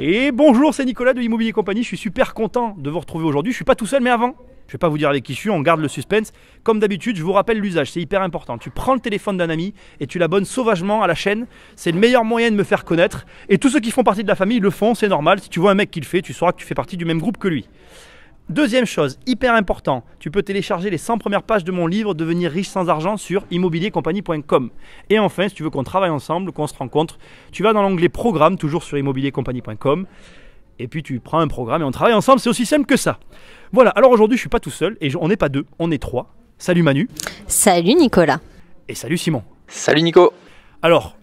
Et bonjour, c'est Nicolas de Immobilier Compagnie. Je suis super content de vous retrouver aujourd'hui. Je suis pas tout seul, mais avant, je vais pas vous dire avec qui je suis, on garde le suspense. Comme d'habitude, je vous rappelle l'usage, c'est hyper important. Tu prends le téléphone d'un ami et tu l'abonnes sauvagement à la chaîne. C'est le meilleur moyen de me faire connaître. Et tous ceux qui font partie de la famille le font, c'est normal. Si tu vois un mec qui le fait, tu sauras que tu fais partie du même groupe que lui. Deuxième chose, hyper important, tu peux télécharger les 100 premières pages de mon livre Devenir riche sans argent sur immobiliercompagnie.com. Et enfin, si tu veux qu'on travaille ensemble, qu'on se rencontre, tu vas dans l'onglet Programme, toujours sur immobiliercompagnie.com. Et puis tu prends un programme et on travaille ensemble, c'est aussi simple que ça. Voilà, alors aujourd'hui je suis pas tout seul, et on n'est pas deux, on est trois. Salut Manu. Salut Nicolas. Et salut Simon. Salut Nico. Alors,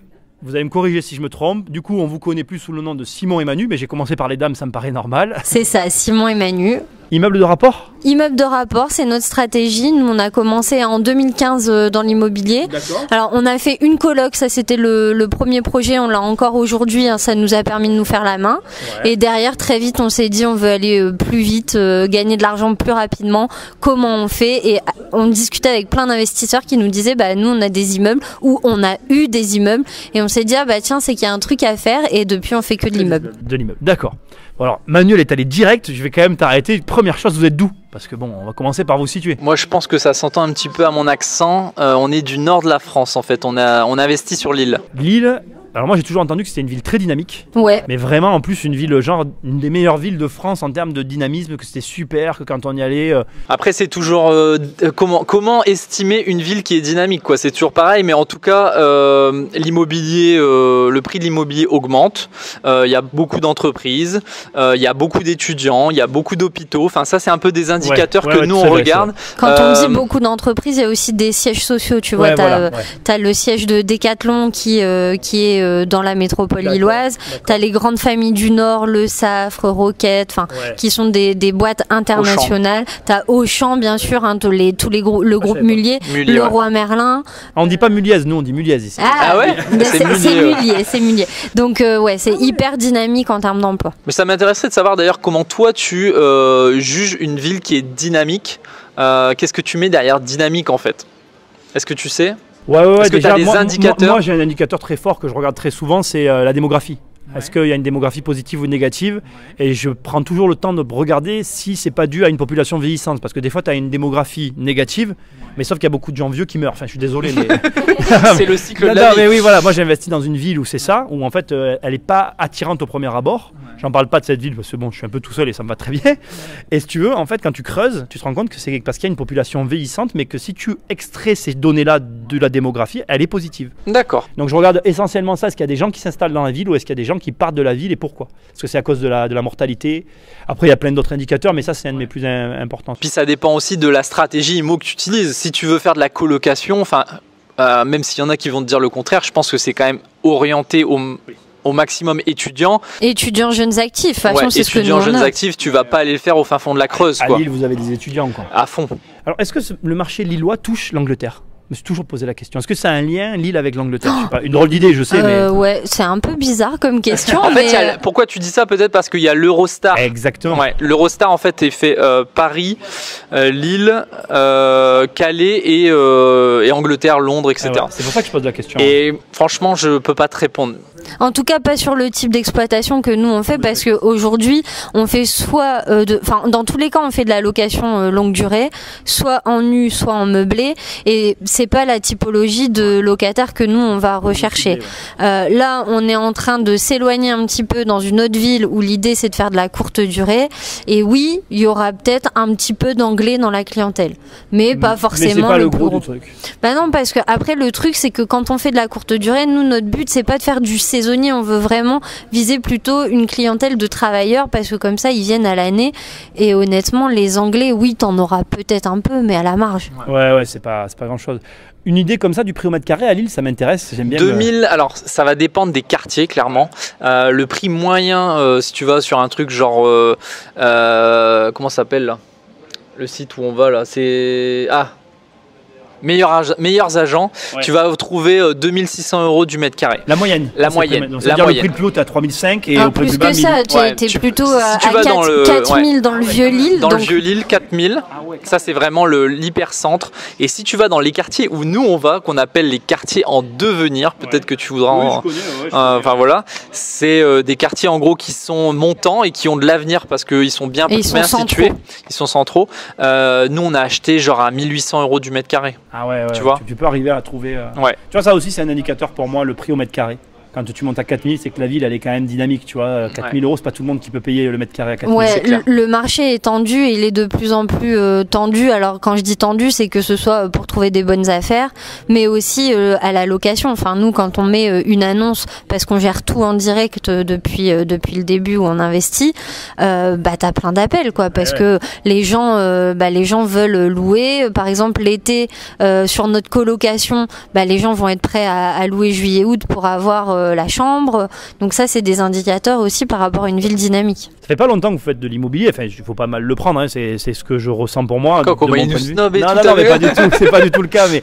vous allez me corriger si je me trompe. Du coup, on vous connaît plus sous le nom de Simon et Manu, mais j'ai commencé par les dames, ça me paraît normal. C'est ça, Simon et Manu. Immeuble de rapport ? Immeuble de rapport, c'est notre stratégie. Nous, on a commencé en 2015 dans l'immobilier. Alors, on a fait une coloc, ça c'était le premier projet, on l'a encore aujourd'hui, hein, ça nous a permis de nous faire la main. Ouais. Et derrière, très vite, on s'est dit, on veut aller plus vite, gagner de l'argent plus rapidement. Comment on fait ? Et on discutait avec plein d'investisseurs qui nous disaient, bah, nous, on a des immeubles, ou on a eu des immeubles. Et on s'est dit, ah bah tiens, c'est qu'il y a un truc à faire, et depuis, on fait que de l'immeuble. De l'immeuble, d'accord. Bon alors, Manuel est allé direct, je vais quand même t'arrêter. Première chose, vous êtes d'où ? Parce que bon, on va commencer par vous situer. Moi, je pense que ça s'entend un petit peu à mon accent. On est du nord de la France, en fait. On investit sur Lille. Lille. Alors moi j'ai toujours entendu que c'était une ville très dynamique, ouais. Mais vraiment en plus une ville genre une des meilleures villes de France en termes de dynamisme, que c'était super, que quand on y allait... Après c'est toujours comment estimer une ville qui est dynamique quoi, c'est toujours pareil, mais en tout cas l'immobilier, le prix de l'immobilier augmente, il y a beaucoup d'entreprises, il y a beaucoup d'étudiants, il y a beaucoup d'hôpitaux, enfin ça c'est un peu des indicateurs que nous on regarde. Quand on dit beaucoup d'entreprises, il y a aussi des sièges sociaux, tu vois, t'as le siège de Decathlon qui est dans la métropole lilloise, tu as les grandes familles du Nord, le Safre, Roquette, qui sont des boîtes internationales. Tu as Auchan, bien sûr, hein, le groupe Mullier, Leroy Merlin. On dit pas Mulliez, nous on dit Mulliez ici. Ah ouais, c'est Mullier. Donc ouais, c'est hyper dynamique en termes d'emploi. Mais ça m'intéresserait de savoir d'ailleurs comment toi tu juges une ville qui est dynamique. Qu'est-ce que tu mets derrière dynamique en fait ? Est-ce que tu sais ? Ouais, est-ce que tu as des indicateurs ? Moi, j'ai un indicateur très fort que je regarde très souvent, c'est la démographie. Ouais. Est-ce qu'il y a une démographie positive ou négative ? Et je prends toujours le temps de regarder si c'est pas dû à une population vieillissante. Parce que des fois, tu as une démographie négative, mais sauf qu'il y a beaucoup de gens vieux qui meurent. Enfin, je suis désolé, mais... c'est le cycle de la vie. Mais oui, voilà. Moi, j'ai investi dans une ville où c'est ça, où en fait, elle n'est pas attirante au premier abord. J'en parle pas de cette ville parce que bon, je suis un peu tout seul et ça me va très bien. Et si tu veux, en fait, quand tu creuses, tu te rends compte que c'est parce qu'il y a une population vieillissante, mais que si tu extrais ces données-là de la démographie, elle est positive. D'accord. Donc je regarde essentiellement ça. Est-ce qu'il y a des gens qui s'installent dans la ville ou est-ce qu'il y a des gens qui partent de la ville et pourquoi ? Est-ce que c'est à cause de la mortalité ? Après, il y a plein d'autres indicateurs, mais ça, c'est un de mes plus importants. Puis ça dépend aussi de la stratégie IMO que tu utilises. Si tu veux faire de la colocation, enfin, même s'il y en a qui vont te dire le contraire, je pense que c'est quand même orienté au maximum étudiants. Étudiants jeunes actifs, façon, c'est étudiants jeunes actifs, tu vas pas aller le faire au fin fond de la Creuse. À Lille, vous avez des étudiants quoi. À fond. Alors, est-ce que le marché lillois touche l'Angleterre ? Je me suis toujours posé la question. Est-ce que ça a un lien, Lille, avec l'Angleterre ? Je sais pas, une drôle d'idée, je sais, mais... Ouais, c'est un peu bizarre comme question. En fait, pourquoi tu dis ça ? Peut-être parce qu'il y a l'Eurostar. Exactement. Ouais, l'Eurostar, en fait, est fait Paris, Lille, Calais et Angleterre, Londres, etc. Ah ouais, c'est pour ça que je pose la question. Et franchement, je peux pas te répondre. En tout cas, pas sur le type d'exploitation que nous on fait, parce qu'aujourd'hui, on fait soit, dans tous les cas, on fait de la location longue durée, soit en nu, soit en meublé, et c'est pas la typologie de locataire que nous on va rechercher. Là, on est en train de s'éloigner un petit peu dans une autre ville où l'idée c'est de faire de la courte durée, et oui, il y aura peut-être un petit peu d'anglais dans la clientèle, mais pas forcément. Mais c'est pas le gros du truc. Bah non, parce que après le truc c'est que quand on fait de la courte durée, nous notre but c'est pas de faire du saisonnier, on veut vraiment viser plutôt une clientèle de travailleurs parce que comme ça ils viennent à l'année, et honnêtement les Anglais, oui, t'en auras peut-être un peu mais à la marge. Ouais, c'est pas grand chose. Une idée comme ça du prix au mètre carré à Lille, ça m'intéresse, j'aime bien. 2000, alors ça va dépendre des quartiers clairement. Le prix moyen, si tu vas sur un truc genre comment ça s'appelle là, le site où on va là, c'est meilleurs agents, tu vas trouver 2600 € du mètre carré. La moyenne. La moyenne. Donc, c'est-à-dire le prix le plus haut, tu as 3005 et au prix plus plus bas, que ça, tu étais plutôt à 4000 dans le Vieux-Lille. Dans le Vieux-Lille, 4000. Ça, c'est vraiment l'hypercentre. Et si tu vas dans les quartiers où nous on va, qu'on appelle les quartiers en devenir, peut-être que tu voudras enfin voilà, c'est des quartiers en gros qui sont montants et qui ont de l'avenir parce qu'ils sont bien situés. Ils sont centraux. Nous, on a acheté genre à 1800 € du mètre carré. Ah ouais, tu vois, tu peux arriver à trouver. Tu vois, ça aussi, c'est un indicateur pour moi, le prix au mètre carré. Quand tu montes à 4000, c'est que la ville, elle est quand même dynamique, tu vois. 4000 €, c'est pas tout le monde qui peut payer le mètre carré à 4000. Ouais, le marché est tendu et il est de plus en plus tendu. Alors, quand je dis tendu, c'est que ce soit pour trouver des bonnes affaires, mais aussi à la location. Enfin, nous, quand on met une annonce, parce qu'on gère tout en direct depuis le début où on investit, t'as plein d'appels, quoi, parce que les gens veulent louer. Par exemple, l'été, sur notre colocation, les gens vont être prêts à louer juillet-août pour avoir la chambre. Donc ça, c'est des indicateurs aussi par rapport à une ville dynamique. Ça fait pas longtemps que vous faites de l'immobilier. Enfin, il faut pas mal le prendre. Hein. C'est ce que je ressens pour moi. Non, mais pas du tout. C'est pas du tout le cas. Mais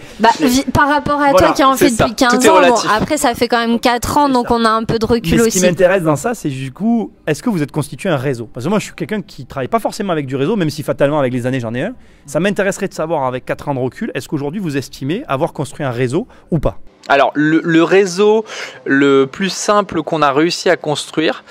par rapport à toi qui en fait depuis 15 ans. Bon, après, ça fait quand même 4 ans, donc on a un peu de recul aussi. Ce qui m'intéresse dans ça, c'est du coup, est-ce que vous êtes constitué un réseau? Parce que moi, je suis quelqu'un qui travaille pas forcément avec du réseau, même si fatalement avec les années j'en ai un. Ça m'intéresserait de savoir, avec 4 ans de recul, est-ce qu'aujourd'hui vous estimez avoir construit un réseau ou pas? Alors, le réseau le plus simple qu'on a réussi à construire,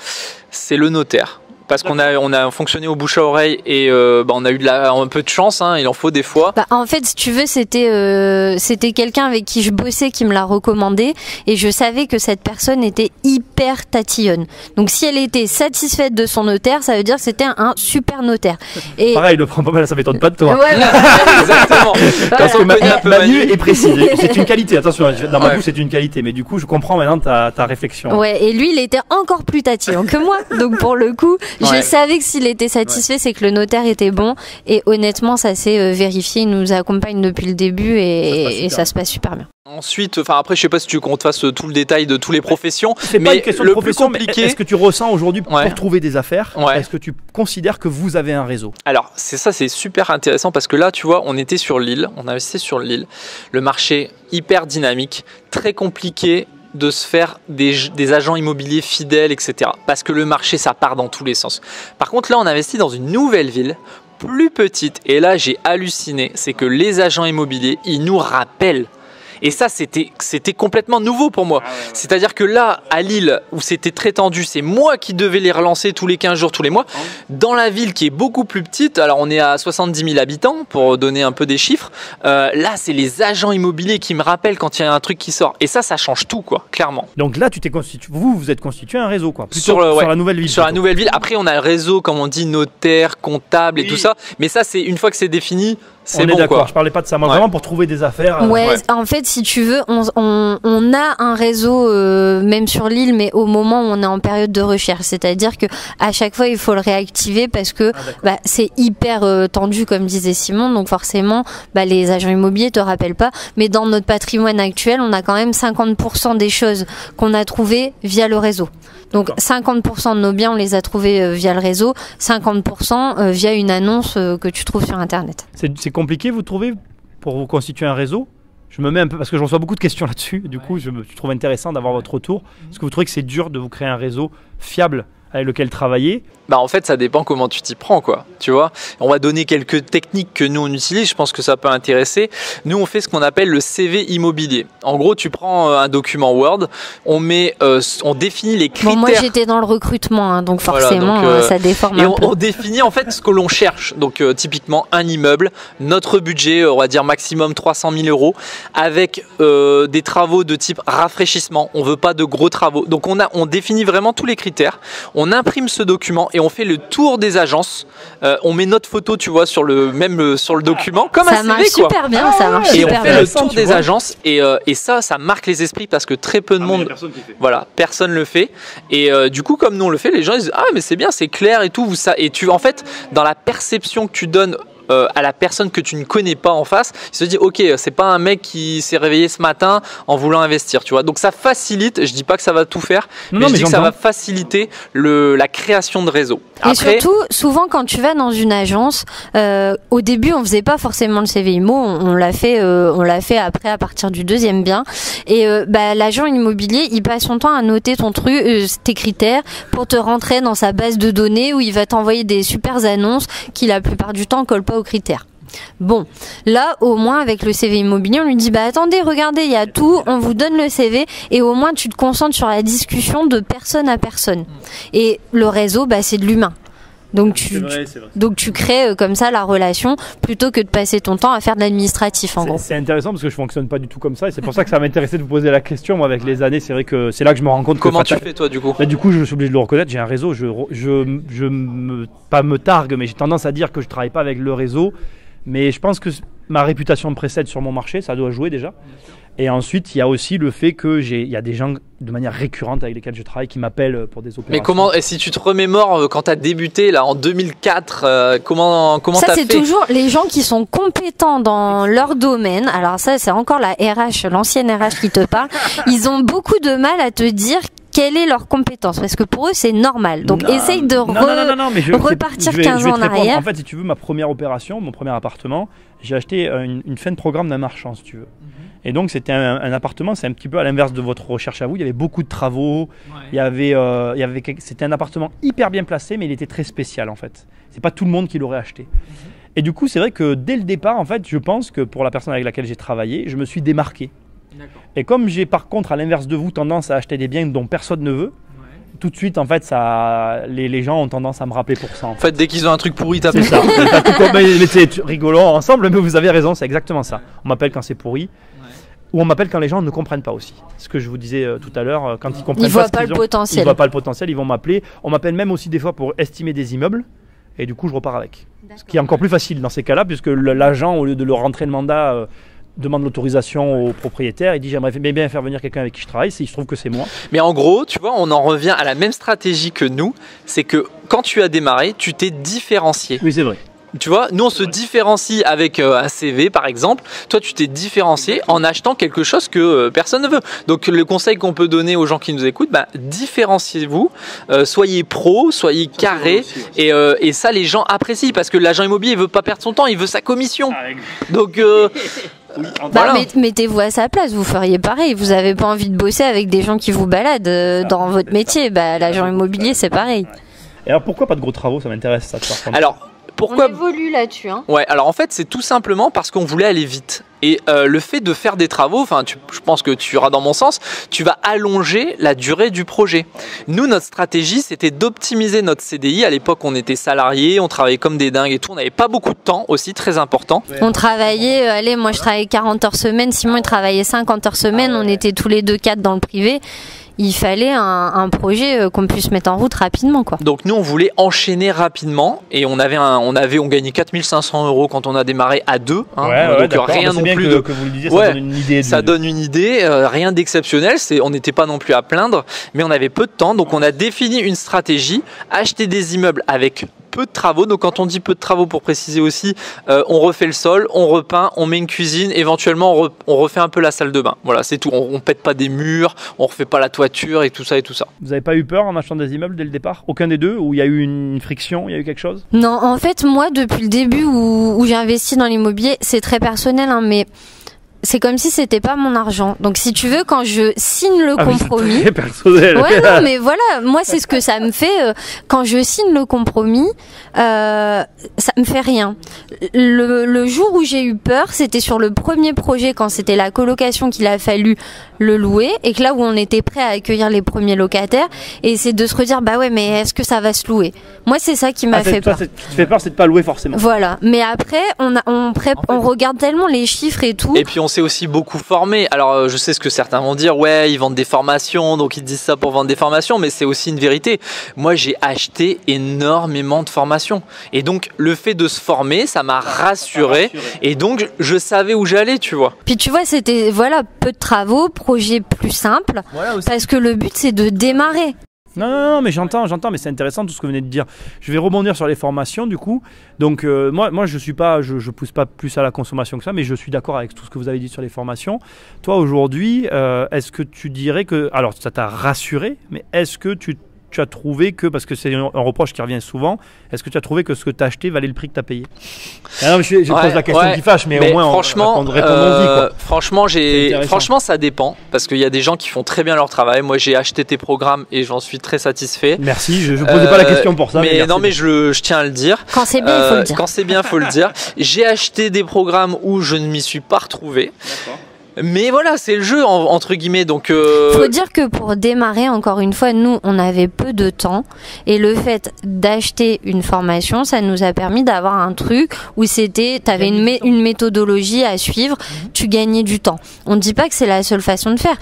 c'est le notaire. Parce qu'on a fonctionné au bouche à oreille et on a eu un peu de chance, hein, il en faut des fois. En fait, si tu veux, c'était quelqu'un avec qui je bossais qui me l'a recommandé et je savais que cette personne était hyper tatillonne. Donc si elle était satisfaite de son notaire, ça veut dire que c'était un super notaire. Et pareil, il le prend pas mal, ça m'étonne pas de toi. Ouais, exactement. Parce que Manu est précis. C'est une qualité, attention, dans ma bouche c'est une qualité, mais du coup je comprends maintenant ta réflexion. Ouais, et lui il était encore plus tatillon que moi, donc pour le coup... Je savais que s'il était satisfait, c'est que le notaire était bon. Et honnêtement, ça s'est vérifié. Il nous accompagne depuis le début et ça se passe super bien. Ensuite, après, je sais pas si tu veux qu'on te fasse tout le détail de toutes les professions. C'est pas une question de profession, mais est-ce que tu ressens aujourd'hui pour trouver des affaires, est-ce que tu considères que vous avez un réseau? Alors, c'est super intéressant parce que là, tu vois, on était sur l'île, on investissait sur l'île. Le marché hyper dynamique, très compliqué de se faire des agents immobiliers fidèles, etc. Parce que le marché, ça part dans tous les sens. Par contre, là, on investit dans une nouvelle ville, plus petite. Et là, j'ai halluciné. C'est que les agents immobiliers, ils nous rappellent. Et ça, c'était complètement nouveau pour moi. C'est-à-dire que là, à Lille, où c'était très tendu, c'est moi qui devais les relancer tous les 15 jours, tous les mois. Dans la ville qui est beaucoup plus petite, alors on est à 70 000 habitants, pour donner un peu des chiffres. Là, c'est les agents immobiliers qui me rappellent quand il y a un truc qui sort. Et ça change tout, quoi, clairement. Donc là, vous êtes constitué un réseau, quoi. Sur la nouvelle ville. Sur la nouvelle ville. Après, on a le réseau, comme on dit, notaire, comptable et tout ça. Mais ça, c'est une fois que c'est défini, c'est bon, d'accord. Je parlais pas de ça, moi vraiment pour trouver des affaires. En fait, si tu veux, on a un réseau même sur l'île, mais au moment où on est en période de recherche, c'est-à-dire que à chaque fois il faut le réactiver parce que c'est hyper tendu, comme disait Simon. Donc forcément, les agents immobiliers te rappellent pas. Mais dans notre patrimoine actuel, on a quand même 50% des choses qu'on a trouvées via le réseau. Donc 50% de nos biens, on les a trouvés via le réseau, 50% via une annonce que tu trouves sur Internet. C'est compliqué, vous trouvez, pour vous constituer un réseau? Je me mets un peu, parce que je reçois beaucoup de questions là-dessus, du coup je trouve intéressant d'avoir votre retour. Est-ce que vous trouvez que c'est dur de vous créer un réseau fiable avec lequel travailler? En fait, ça dépend comment tu t'y prends, quoi. Tu vois, on va donner quelques techniques que nous on utilise. Je pense que ça peut intéresser. Nous, on fait ce qu'on appelle le CV immobilier. En gros, tu prends un document Word, on définit les critères. Moi, j'étais dans le recrutement, donc forcément, ça déforme un peu. On définit en fait ce que l'on cherche. Donc, typiquement, un immeuble, notre budget, on va dire maximum 300 000 €, avec des travaux de type rafraîchissement. On veut pas de gros travaux. Donc, on définit vraiment tous les critères. On imprime ce document et on fait le tour des agences. On met notre photo, tu vois, sur le document, comme un CV, quoi. Ça marche super bien, ça marche super bien. Et on fait le tour des agences et ça marque les esprits parce que très peu de monde, personne le fait. Et du coup, comme nous on le fait, les gens ils disent mais c'est bien, c'est clair et tout. Et en fait, dans la perception que tu donnes à la personne que tu ne connais pas en face. Il se dit ok, c'est pas un mec qui s'est réveillé ce matin en voulant investir, tu vois. Donc ça facilite, je dis pas que ça va tout faire, mais je dis que ça va faciliter la création de réseau. Et surtout, souvent quand tu vas dans une agence, au début on faisait pas forcément le CV IMO, on l'a fait après à partir du deuxième bien. Et l'agent immobilier, il passe son temps à noter ton truc, tes critères, pour te rentrer dans sa base de données où il va t'envoyer des super annonces qui la plupart du temps collent pas aux critères. Bon, là au moins avec le CV immobilier, on lui dit attendez, regardez, il y a tout, on vous donne le CV et au moins tu te concentres sur la discussion de personne à personne. Et le réseau, c'est de l'humain. Donc tu crées comme ça la relation plutôt que de passer ton temps à faire de l'administratif en gros. C'est intéressant parce que je fonctionne pas du tout comme ça et c'est pour ça que ça m'intéressait de vous poser la question. Moi avec les années, c'est vrai que c'est là que je me rends compte. Comment tu fais toi du coup? Du coup, je suis obligé de le reconnaître, j'ai un réseau, pas me targue, mais j'ai tendance à dire que je travaille pas avec le réseau. Mais je pense que ma réputation me précède sur mon marché, ça doit jouer déjà. Et ensuite, il y a aussi le fait il y a des gens de manière récurrente avec lesquels je travaille qui m'appellent pour des opérations. Mais comment, et si tu te remémores quand tu as débuté là en 2004, comment tu as fait? Ça, c'est toujours les gens qui sont compétents dans leur domaine. Alors ça, c'est encore la RH, l'ancienne RH qui te parle. Ils ont beaucoup de mal à te dire quelle est leur compétence, parce que pour eux c'est normal. Donc essaye de repartir 15 ans en arrière. En fait, si tu veux, ma première opération, mon premier appartement, j'ai acheté une fin de programme d'un marchand, si tu veux. Et donc c'était un appartement, c'est un petit peu à l'inverse de votre recherche à vous. Il y avait beaucoup de travaux. Ouais. C'était un appartement hyper bien placé, mais il était très spécial en fait. C'est pas tout le monde qui l'aurait acheté. Et du coup, c'est vrai que dès le départ, en fait, je pense que pour la personne avec laquelle j'ai travaillé, je me suis démarqué. Et comme j'ai par contre, à l'inverse de vous, tendance à acheter des biens dont personne ne veut, tout de suite, en fait, les gens ont tendance à me rappeler pour ça. En fait, dès qu'ils ont un truc pourri, t'appelles. C'est ça. Mais c'est rigolons ensemble, mais vous avez raison, c'est exactement ça. On m'appelle quand c'est pourri. Ou on m'appelle quand les gens ne comprennent pas aussi. Ce que je vous disais tout à l'heure, quand ils comprennent pas le potentiel. Ils voient pas le potentiel, ils vont m'appeler. On m'appelle même aussi des fois pour estimer des immeubles. Et du coup, je repars avec. Ce qui est encore plus facile dans ces cas-là, puisque l'agent, au lieu de leur rentrer le mandat, demande l'autorisation au propriétaire, il dit j'aimerais bien faire venir quelqu'un avec qui je travaille, il se trouve que c'est moi. Mais en gros, tu vois, on en revient à la même stratégie que nous, c'est que quand tu as démarré, tu t'es différencié. Oui, c'est vrai. Tu vois, nous on se différencie avec un CV par exemple. Toi tu t'es différencié en achetant quelque chose que personne ne veut. Donc le conseil qu'on peut donner aux gens qui nous écoutent, différenciez-vous, soyez pro, soyez carré et ça les gens apprécient parce que l'agent immobilier il veut pas perdre son temps, il veut sa commission. Donc voilà. Mettez-vous à sa place, vous feriez pareil. Vous n'avez pas envie de bosser avec des gens qui vous baladent dans votre métier. L'agent immobilier c'est pareil. Et alors pourquoi pas de gros travaux? Ça m'intéresse ça. Alors pourquoi... On évolue là-dessus. Ouais, alors en fait, c'est tout simplement parce qu'on voulait aller vite. Et le fait de faire des travaux, je pense que tu iras dans mon sens, tu vas allonger la durée du projet. Nous, notre stratégie, c'était d'optimiser notre CDI. À l'époque, on était salariés, on travaillait comme des dingues et tout. On n'avait pas beaucoup de temps aussi, très important. On travaillait, moi je travaillais 40 heures semaine, Simon il travaillait 50 heures semaine, on était tous les deux 4 dans le privé. Il fallait un projet qu'on puisse mettre en route rapidement, quoi. Donc nous on voulait enchaîner rapidement et on gagnait 4 500 € quand on a démarré à 2 donc rien non plus que vous le disiez, ça donne une idée. Ça donne une idée, rien d'exceptionnel, on n'était pas non plus à plaindre, mais on avait peu de temps, donc on a défini une stratégie, acheter des immeubles avec peu de travaux. Donc quand on dit peu de travaux, pour préciser aussi, on refait le sol, on repeint, on met une cuisine, éventuellement on refait un peu la salle de bain. Voilà, c'est tout. On pète pas des murs, on refait pas la toiture et tout ça et tout ça. Vous n'avez pas eu peur en achetant des immeubles dès le départ? Aucun des deux? Où il y a eu une friction, il y a eu quelque chose? Non, en fait moi depuis le début où j'ai investi dans l'immobilier, c'est très personnel mais c'est comme si c'était pas mon argent. Donc si tu veux, quand je signe le compromis, c'est très personnel. Ouais, non, mais voilà, moi c'est ce que ça me fait quand je signe le compromis, ça me fait rien. Le jour où j'ai eu peur, c'était sur le premier projet quand c'était la colocation qu'il a fallu le louer et que là où on était prêt à accueillir les premiers locataires et c'est de se redire ouais mais est-ce que ça va se louer? Moi c'est ça qui m'a fait peur. Ce qui te fait peur, c'est de pas louer forcément. Voilà, mais après on regarde tellement les chiffres et tout. Et puis on s'est aussi beaucoup formé. Alors je sais ce que certains vont dire, ouais ils vendent des formations, donc ils disent ça pour vendre des formations, mais c'est aussi une vérité. Moi j'ai acheté énormément de formations et donc le fait de se former, ça m'a rassuré et donc je savais où j'allais, tu vois. Puis tu vois, c'était peu de travaux, projet plus simple, parce que le but c'est de démarrer. Non, mais j'entends, mais c'est intéressant tout ce que vous venez de dire. Je vais rebondir sur les formations du coup. Donc moi je pousse pas plus à la consommation que ça, mais je suis d'accord avec tout ce que vous avez dit sur les formations. Toi aujourd'hui, est-ce que tu dirais que, alors ça t'a rassuré, mais est-ce que tu as trouvé que, parce que c'est un reproche qui revient souvent, est-ce que tu as trouvé que ce que tu as acheté valait le prix que tu as payé? Non, je pose la question qui fâche, mais au moins répondons-y. Franchement, ça dépend, parce qu'il y a des gens qui font très bien leur travail. Moi, j'ai acheté tes programmes et j'en suis très satisfait. Merci, je ne posais pas la question pour ça. Mais je tiens à le dire. Quand c'est bien, il faut le dire. Quand c'est bien, il faut le dire. J'ai acheté des programmes où je ne m'y suis pas retrouvé. D'accord. Mais voilà, c'est le jeu entre guillemets. Donc, faut dire que pour démarrer, encore une fois, nous, on avait peu de temps et le fait d'acheter une formation, ça nous a permis d'avoir un truc où t'avais une méthodologie à suivre, tu gagnais du temps. On ne dit pas que c'est la seule façon de faire.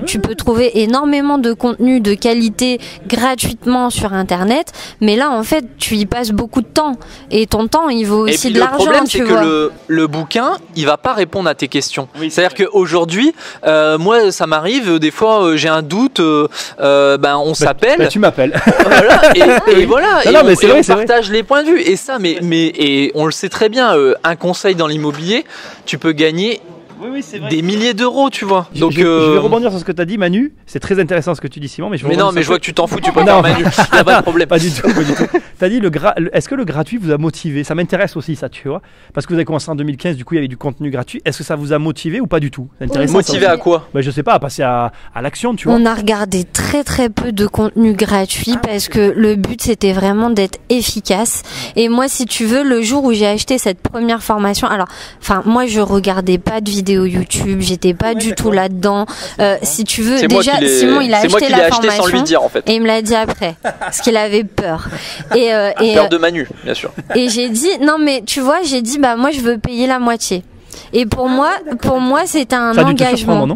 Tu peux trouver énormément de contenu de qualité gratuitement sur Internet, mais là, en fait, tu y passes beaucoup de temps et ton temps, il vaut aussi de l'argent. Le problème, c'est que le bouquin, il va pas répondre à tes questions. Oui, c'est-à-dire que aujourd'hui, moi, ça m'arrive, des fois, j'ai un doute, on s'appelle. Tu m'appelles. Voilà, et voilà, on partage les points de vue. Et ça, mais on le sait très bien, un conseil dans l'immobilier, tu peux gagner des milliers d'euros, tu vois. Donc, je vais rebondir sur ce que tu as dit, Manu. C'est très intéressant ce que tu dis, Simon. Mais je vois que tu t'en fous, tu peux pas, Manu. Il n'y a pas de problème. Pas du tout. Tu as dit, est-ce que le gratuit vous a motivé? Ça m'intéresse aussi, ça, tu vois. Parce que vous avez commencé en 2015, du coup, il y avait du contenu gratuit. Est-ce que ça vous a motivé ou pas du tout? C'est intéressant. Motivé à quoi? Je sais pas, à passer à l'action, tu vois. On a regardé très très peu de contenu gratuit parce que le but, c'était vraiment d'être efficace. Et moi, si tu veux, le jour où j'ai acheté cette première formation, moi, je regardais pas de vidéos YouTube, j'étais pas du tout là-dedans. Si tu veux, déjà Simon il a acheté la formation sans lui dire, en fait. Et il me l'a dit après, parce qu'il avait peur. Peur de Manu, bien sûr. Et j'ai dit non mais tu vois, moi je veux payer la moitié. Et pour moi c'était un engagement.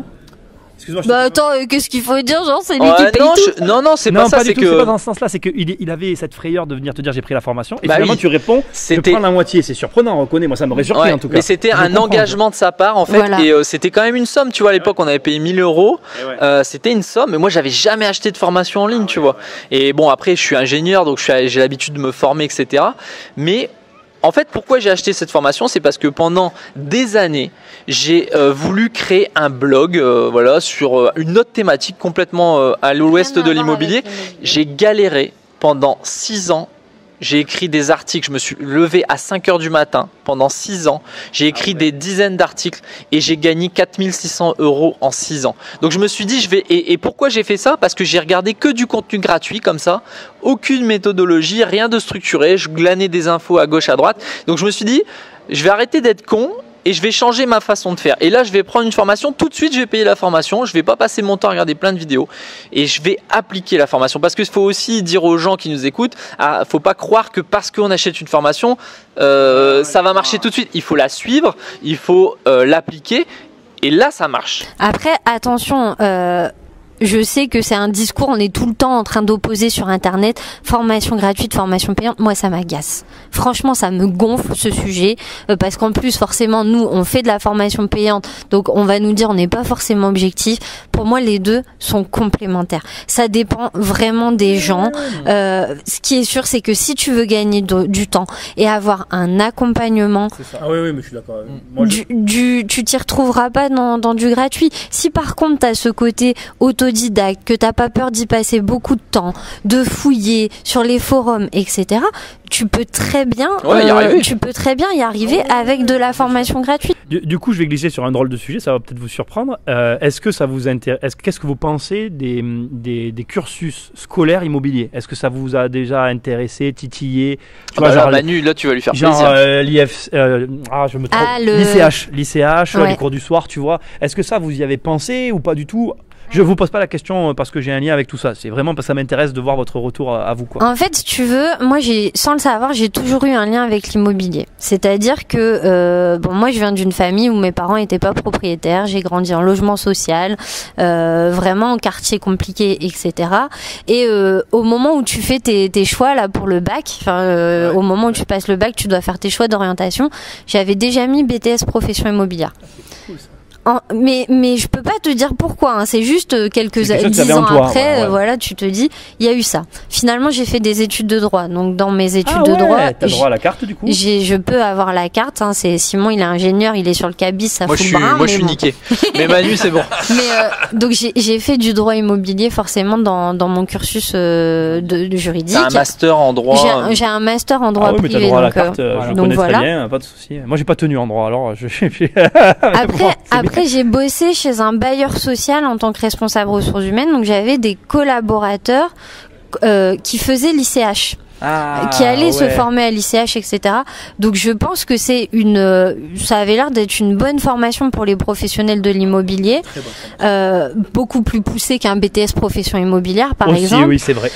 Non, attends, qu'est-ce qu'il faut dire, genre c'est lui qui paye tout. Non, c'est pas ça, c'est que c'est pas dans ce sens-là, c'est qu'il avait cette frayeur de venir te dire j'ai pris la formation et finalement tu réponds je prends la moitié. C'est surprenant, reconnais, moi ça m'aurait surpris en tout cas. Mais c'était un engagement de sa part en fait, et c'était quand même une somme, tu vois, à l'époque on avait payé 1000 euros, c'était une somme, mais moi j'avais jamais acheté de formation en ligne, tu vois. Et bon, après je suis ingénieur donc j'ai l'habitude de me former, etc. Mais en fait, pourquoi j'ai acheté cette formation? C'est parce que pendant des années, j'ai voulu créer un blog sur une autre thématique complètement à l'ouest de l'immobilier. J'ai galéré pendant 6 ans. J'ai écrit des articles, je me suis levé à 5h du matin pendant 6 ans. J'ai écrit des dizaines d'articles et j'ai gagné 4600 € en 6 ans. Donc je me suis dit, et pourquoi j'ai fait ça? Parce que j'ai regardé que du contenu gratuit comme ça, aucune méthodologie, rien de structuré, je glanais des infos à gauche, à droite. Donc je me suis dit, je vais arrêter d'être con et je vais changer ma façon de faire. Et là, je vais prendre une formation. Tout de suite, je vais payer la formation. Je ne vais pas passer mon temps à regarder plein de vidéos. Et je vais appliquer la formation. Parce qu'il faut aussi dire aux gens qui nous écoutent, il ne faut pas croire que parce qu'on achète une formation, ça va marcher tout de suite. Il faut la suivre, il faut l'appliquer. Et là, ça marche. Après, attention... je sais que c'est un discours, on est tout le temps en train d'opposer sur Internet formation gratuite, formation payante. Moi, ça m'agace. Franchement, ça me gonfle ce sujet parce qu'en plus, forcément, nous, on fait de la formation payante, donc on va nous dire on n'est pas forcément objectif. Pour moi, les deux sont complémentaires. Ça dépend vraiment des gens. Ce qui est sûr, c'est que si tu veux gagner du temps et avoir un accompagnement, c'est ça. Ah oui, mais je suis d'accord. Tu t'y retrouveras pas dans du gratuit. Si par contre, tu as ce côté autodidacte, que t'as pas peur d'y passer beaucoup de temps, de fouiller sur les forums, etc. Tu peux très bien y arriver avec de la formation gratuite. Du coup, je vais glisser sur un drôle de sujet, ça va peut-être vous surprendre. Est-ce que ça vous intéresse? Qu'est-ce que vous pensez des cursus scolaires immobiliers? Est-ce que ça vous a déjà intéressé, titillé? Manu, là tu vas lui faire plaisir. l'ICH, les cours du soir, tu vois. Est-ce que ça vous y avez pensé ou pas du tout? Je vous pose pas la question parce que j'ai un lien avec tout ça. C'est vraiment parce que ça m'intéresse de voir votre retour à vous, quoi. En fait, si tu veux, moi, sans le savoir, j'ai toujours eu un lien avec l'immobilier. C'est-à-dire que, moi, je viens d'une famille où mes parents étaient pas propriétaires. J'ai grandi en logement social, vraiment en quartier compliqué, etc. Et au moment où tu fais tes choix là pour le bac, au moment où tu passes le bac, tu dois faire tes choix d'orientation. J'avais déjà mis BTS profession immobilière. mais je peux pas te dire pourquoi, hein. C'est juste quelques 10 ans toi, après, voilà, tu te dis, il y a eu ça. Finalement, j'ai fait des études de droit. Donc, dans mes études de droit, t'as droit à la carte du coup. Je peux avoir la carte, hein. C'est Simon, il est ingénieur, il est sur le cabis, ça fout le bras. Moi, je suis niqué. Mais Manu, c'est bon. Mais donc, j'ai fait du droit immobilier forcément dans mon cursus de juridique. T'as un master en droit. J'ai un master en droit privé. Mais t'as droit à la carte. Je donc connais voilà. très bien, pas de souci. Moi, j'ai pas tenu en droit, alors Après, j'ai bossé chez un bailleur social en tant que responsable ressources humaines. Donc, j'avais des collaborateurs qui faisaient l'ICH. Qui allaient se former à l'ICH, etc. Donc je pense que c'est ça avait l'air d'être une bonne formation pour les professionnels de l'immobilier, beaucoup plus poussée qu'un BTS profession immobilière par exemple. Oui, c'est vrai.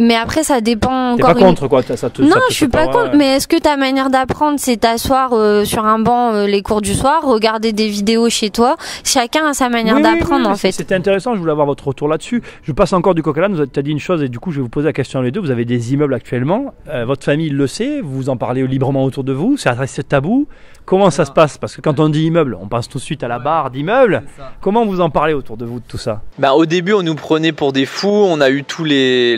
Mais après, ça dépend. T'es pas contre quoi, ça te. Non, je suis pas contre. Mais est-ce que ta manière d'apprendre, c'est t'asseoir sur un banc les cours du soir, regarder des vidéos chez toi? Chacun a sa manière d'apprendre en fait. C'était intéressant. Je voulais avoir votre retour là-dessus. Je passe encore du coq à l'âne. Vous avez dit une chose et du coup, je vais vous poser la question les deux. Vous avez des immeubles actuellement. Votre famille le sait. Vous en parlez librement autour de vous. C'est assez tabou. Comment ça se passe? Parce que quand on dit immeuble, on pense tout de suite à la barre d'immeuble. Comment vous en parlez autour de vous de tout ça? Au début, on nous prenait pour des fous. On a eu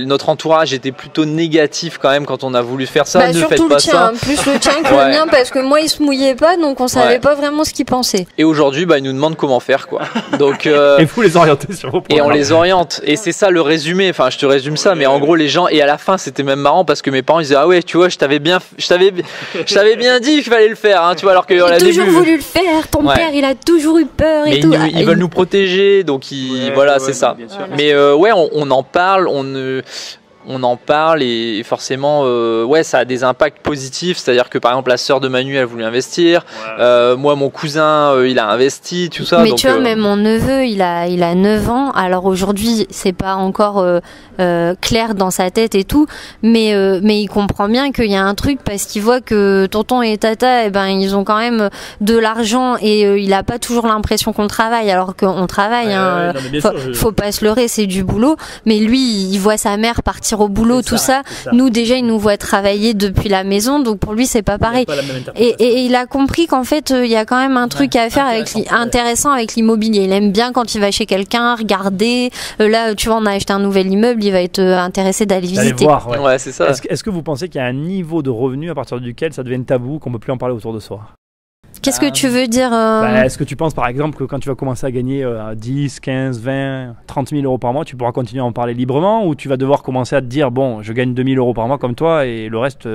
notre entourage était plutôt négatif quand même quand on a voulu faire ça. Ne faites pas ça. Plus le tien que le mien, parce que moi, il se mouillait pas, donc on savait pas vraiment ce qu'il pensait. Et aujourd'hui, ils nous demandent comment faire, quoi. Donc, et vous les orientez sur vos programmes. Et on les oriente. Et c'est ça le résumé. Enfin, je te résume ça, mais en gros, les gens. Et à la fin, c'était même marrant parce que mes parents ils disaient, ah ouais, tu vois, je t'avais bien dit qu'il fallait le faire, hein, tu vois, alors que il a toujours voulu le faire. Ton père, il a toujours eu peur et tout. Ils veulent nous protéger, donc voilà, c'est ça. Mais on en parle, on en parle et forcément ça a des impacts positifs, c'est-à-dire que par exemple la sœur de Manu elle a voulu investir, moi mon cousin il a investi, tout ça. Mais donc, tu vois, même mon neveu il a 9 ans, alors aujourd'hui c'est pas encore clair dans sa tête et tout, mais il comprend bien qu'il y a un truc parce qu'il voit que tonton et tata ils ont quand même de l'argent et il a pas toujours l'impression qu'on travaille alors qu'on travaille, faut pas se leurrer, c'est du boulot, mais lui il voit sa mère partir au boulot, tout ça. Nous déjà il nous voit travailler depuis la maison, donc pour lui c'est pas pareil. Et il a compris qu'en fait il y a quand même un truc à faire intéressant avec l'immobilier. Il aime bien quand il va chez quelqu'un regarder. Là tu vois, on a acheté un nouvel immeuble, il va être intéressé d'aller visiter. Voir, c'est ça. Est-ce que vous pensez qu'il y a un niveau de revenu à partir duquel ça devient tabou, qu'on peut plus en parler autour de soi? Qu'est-ce que tu veux dire Est-ce que tu penses par exemple que quand tu vas commencer à gagner 10, 15, 20, 30 000 euros par mois, tu pourras continuer à en parler librement, ou tu vas devoir commencer à te dire bon, je gagne 2 000 euros par mois comme toi et le reste,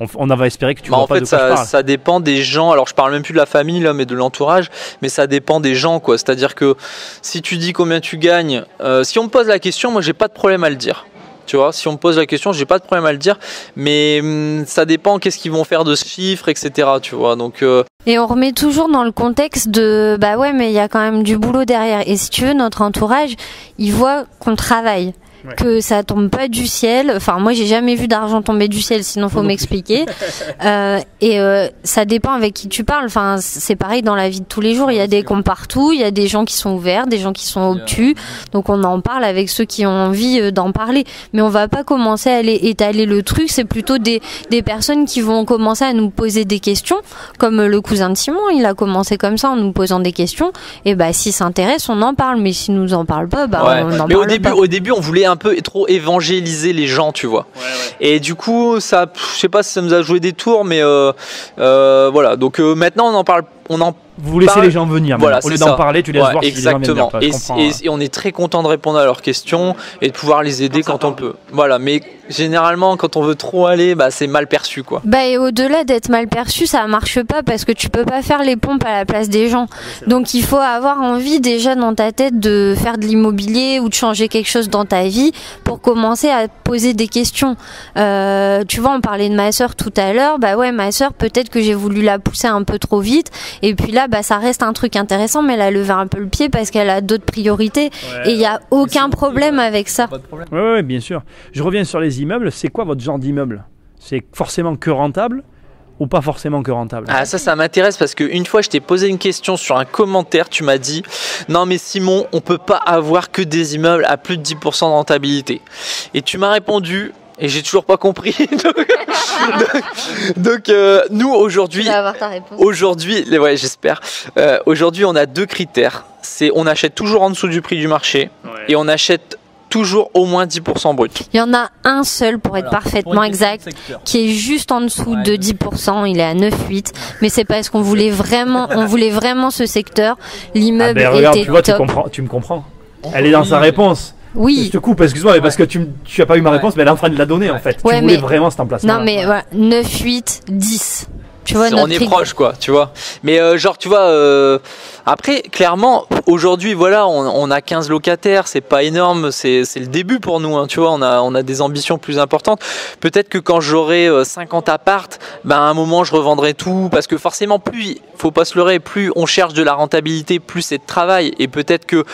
on va espérer que tu vois pas de quoi je parle. Ça dépend des gens. Alors je parle même plus de la famille là, mais de l'entourage, mais ça dépend des gens quoi. C'est-à-dire que si tu dis combien tu gagnes, si on me pose la question, moi j'ai pas de problème à le dire. Tu vois, si on me pose la question, j'ai pas de problème à le dire, mais ça dépend qu'est-ce qu'ils vont faire de ce chiffre, etc. Tu vois, donc. Et on remet toujours dans le contexte de mais il y a quand même du boulot derrière. Et si tu veux, notre entourage, il voit qu'on travaille. Que ça tombe pas du ciel. Enfin, moi, j'ai jamais vu d'argent tomber du ciel, sinon faut m'expliquer. Ça dépend avec qui tu parles. Enfin, c'est pareil dans la vie de tous les jours. Il y a des cons partout. Il y a des gens qui sont ouverts, des gens qui sont obtus. Donc, on en parle avec ceux qui ont envie d'en parler. Mais on va pas commencer à aller étaler le truc. C'est plutôt des personnes qui vont commencer à nous poser des questions, comme le cousin de Simon. Il a commencé comme ça en nous posant des questions. Et s'il s'intéresse, on en parle. Mais s'il nous en parle pas, on en parle pas. Au début, on voulait un peu trop évangéliser les gens, tu vois. Et du coup, ça, je sais pas si ça nous a joué des tours, mais voilà. Donc maintenant, vous laissez les gens venir. Voilà, au lieu d'en parler, tu laisses voir exactement. Si les gens viennent Et on est très content de répondre à leurs questions et de pouvoir les aider quand on peut. Voilà, mais généralement, quand on veut trop aller, c'est mal perçu, quoi. Et au-delà d'être mal perçu, ça marche pas parce que tu peux pas faire les pompes à la place des gens. Donc il faut avoir envie déjà dans ta tête de faire de l'immobilier ou de changer quelque chose dans ta vie pour commencer à poser des questions. Tu vois, on parlait de ma sœur tout à l'heure. Ma sœur, peut-être que j'ai voulu la pousser un peu trop vite. Et puis là, ça reste un truc intéressant, mais elle a levé un peu le pied parce qu'elle a d'autres priorités. Et il n'y a aucun problème avec ça. Oui, bien sûr. Je reviens sur les immeubles. C'est quoi votre genre d'immeuble? C'est forcément que rentable ou pas forcément que rentable? Ah, ça m'intéresse parce qu'une fois, je t'ai posé une question sur un commentaire. Tu m'as dit non, mais Simon, on peut pas avoir que des immeubles à plus de 10% de rentabilité. Et tu m'as répondu Et j'ai toujours pas compris. Donc nous aujourd'hui, Tu vas avoir ta réponse. aujourd'hui, ouais, j'espère. Aujourd'hui, on a 2 critères. C'est on achète toujours en dessous du prix du marché et on achète toujours au moins 10% brut. Il y en a un seul pour être parfaitement exact, qui est juste en dessous de 10%. Il est à 9,8. Mais c'est parce qu'on voulait vraiment, ce secteur. L'immeuble regarde, était tu vois, top. tu me comprends. Elle est dans sa réponse. Oui. Je te coupe, excuse-moi, mais parce que tu as pas eu ma réponse, mais elle est en train de la donner en fait. Ouais, tu voulais vraiment cet emplacement. Non, mais voilà, 9, 8, 10. Tu vois, On est proche, quoi, tu vois. Mais genre, tu vois, après, clairement, aujourd'hui, voilà, on a 15 locataires, c'est pas énorme, c'est le début pour nous, hein, tu vois, on a des ambitions plus importantes. Peut-être que quand j'aurai 50 appartes, à un moment, je revendrai tout, parce que forcément, plus, faut pas se leurrer, plus on cherche de la rentabilité, plus c'est de travail, et peut-être que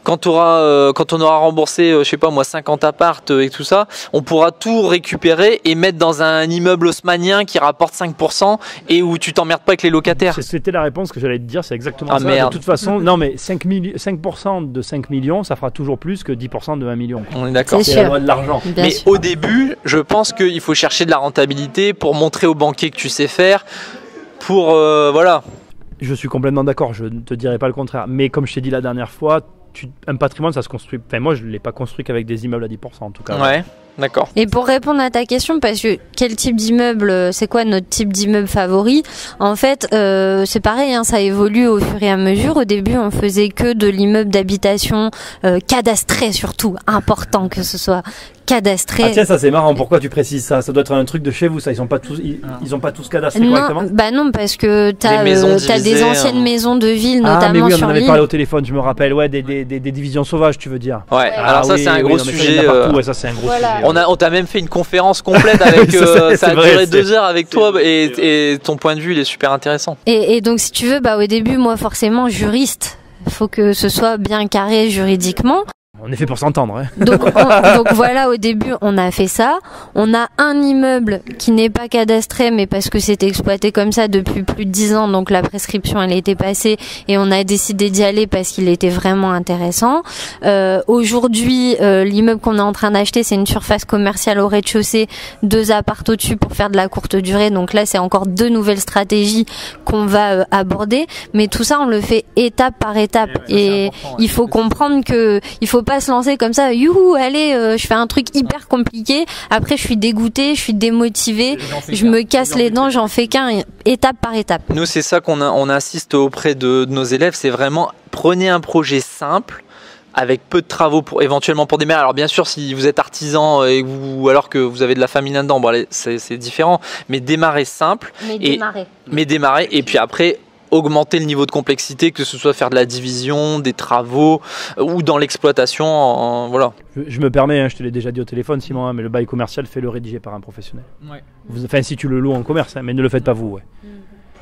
quand on aura remboursé, je sais pas moi, 50 appartes et tout ça, on pourra tout récupérer et mettre dans un immeuble haussmannien qui rapporte 5% et où tu t'emmerdes pas avec les locataires. C'était la réponse que j'allais te dire, c'est exactement ça. Merde. De toute façon, non mais 5% de 5 millions, ça fera toujours plus que 10% de 1 million. On est d'accord. C'est la loi de l'argent. Mais au début, je pense qu'il faut chercher de la rentabilité pour montrer aux banquiers que tu sais faire, pour voilà. Je suis complètement d'accord, je ne te dirai pas le contraire. Mais comme je t'ai dit la dernière fois, un patrimoine, ça se construit. Enfin, moi, je ne l'ai pas construit qu'avec des immeubles à 10% en tout cas. Ouais, d'accord. Et pour répondre à ta question, parce que quel type d'immeuble, c'est quoi notre type d'immeuble favori? En fait, c'est pareil, hein, ça évolue au fur et à mesure. Au début, on faisait que de l'immeuble d'habitation cadastré, surtout important que ce soit cadastré. Ah tiens, ça c'est marrant. Pourquoi tu précises ça? Ça doit être un truc de chez vous, ça. Ils ont pas tous cadastré correctement. Bah non, parce que t'as des anciennes maisons de ville, notamment mais oui, on sur en avait l'île. parlé au téléphone. Je me rappelle, ouais, des divisions sauvages, tu veux dire. Ouais. Alors ça, c'est un gros sujet. Ouais, ça c'est un gros sujet. On t'a même fait une conférence complète avec. Ça a duré 2 heures avec toi et ton point de vue, il est super intéressant. Et donc, si tu veux, au début, moi, forcément, juriste, faut que ce soit bien carré juridiquement. On est fait pour s'entendre. Hein. Donc voilà, au début, on a fait ça. On a un immeuble qui n'est pas cadastré, mais parce que c'était exploité comme ça depuis plus de 10 ans, donc la prescription, elle était passée et on a décidé d'y aller parce qu'il était vraiment intéressant. Aujourd'hui, l'immeuble qu'on est en train d'acheter, c'est une surface commerciale au rez-de-chaussée, 2 apparts au-dessus pour faire de la courte durée. Donc là, c'est encore 2 nouvelles stratégies qu'on va aborder. Mais tout ça, on le fait étape par étape. Et il faut comprendre que il faut pas se lancer comme ça, youhou, allez, je fais un truc hyper compliqué, après je suis dégoûtée, je suis démotivée, je me casse les dents, j'en fais qu'un, étape par étape. Nous, c'est ça on insiste auprès de nos élèves, c'est vraiment prenez un projet simple, avec peu de travaux éventuellement pour démarrer. Alors bien sûr, si vous êtes artisan alors que vous avez de la famille là-dedans, bon, c'est différent, mais démarrer simple. Mais démarrer, et puis après, augmenter le niveau de complexité, que ce soit faire de la division, des travaux ou dans l'exploitation, voilà. Je me permets, je te l'ai déjà dit au téléphone Simon, mais le bail commercial, fais-le rédiger par un professionnel. Ouais. Enfin, si tu le loues en commerce, mais ne le faites pas vous. Ouais.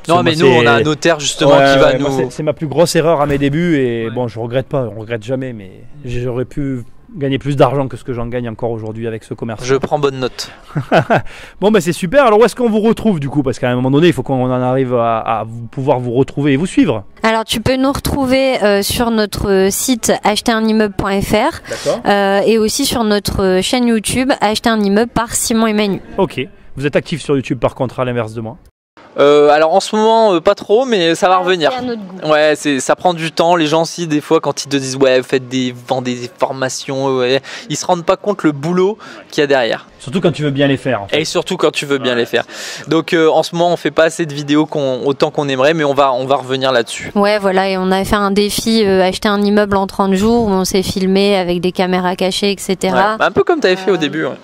Non, mais nous, on a un notaire justement qui va nous... C'est ma plus grosse erreur à mes débuts et bon, je regrette pas, on regrette jamais, mais j'aurais pu gagner plus d'argent que ce que j'en gagne encore aujourd'hui avec ce commerce. Je prends bonne note. Bon, c'est super. Alors, où est-ce qu'on vous retrouve du coup? Parce qu'à un moment donné, il faut qu'on en arrive à pouvoir vous retrouver et vous suivre. Alors, tu peux nous retrouver sur notre site acheterunimmeuble.fr et aussi sur notre chaîne YouTube Acheter un immeuble par Simon et Manu. Ok. Vous êtes actif sur YouTube par contre, à l'inverse de moi? Alors en ce moment pas trop, mais ça va revenir. C'est à notre goût. Ouais, ça prend du temps. Les gens aussi des fois quand ils te disent ouais vendez des formations, ils se rendent pas compte le boulot qu'il y a derrière. Surtout quand tu veux bien les faire. En fait. Et surtout quand tu veux bien les faire. Donc en ce moment on fait pas assez de vidéos autant qu'on aimerait, mais on va revenir là-dessus. Ouais, voilà, et on a fait un défi acheter un immeuble en 30 jours où on s'est filmé avec des caméras cachées, etc. Ouais, un peu comme tu avais fait au début. Ouais.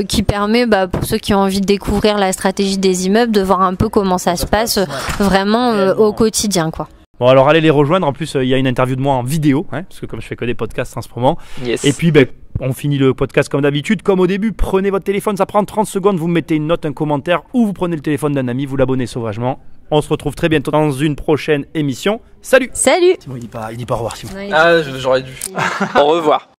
Qui permet pour ceux qui ont envie de découvrir la stratégie des immeubles de voir un peu comment ça se passe vraiment au quotidien quoi. Bon alors allez les rejoindre, en plus il y a une interview de moi en vidéo, parce que comme je fais que des podcasts en ce moment. Yes. Et puis on finit le podcast comme d'habitude, comme au début, prenez votre téléphone, ça prend 30 secondes, vous mettez une note, un commentaire ou vous prenez le téléphone d'un ami, vous l'abonnez sauvagement. On se retrouve très bientôt dans une prochaine émission. Salut. Salut. Simon, il dit pas au revoir Simon. Ah j'aurais dû. Au revoir.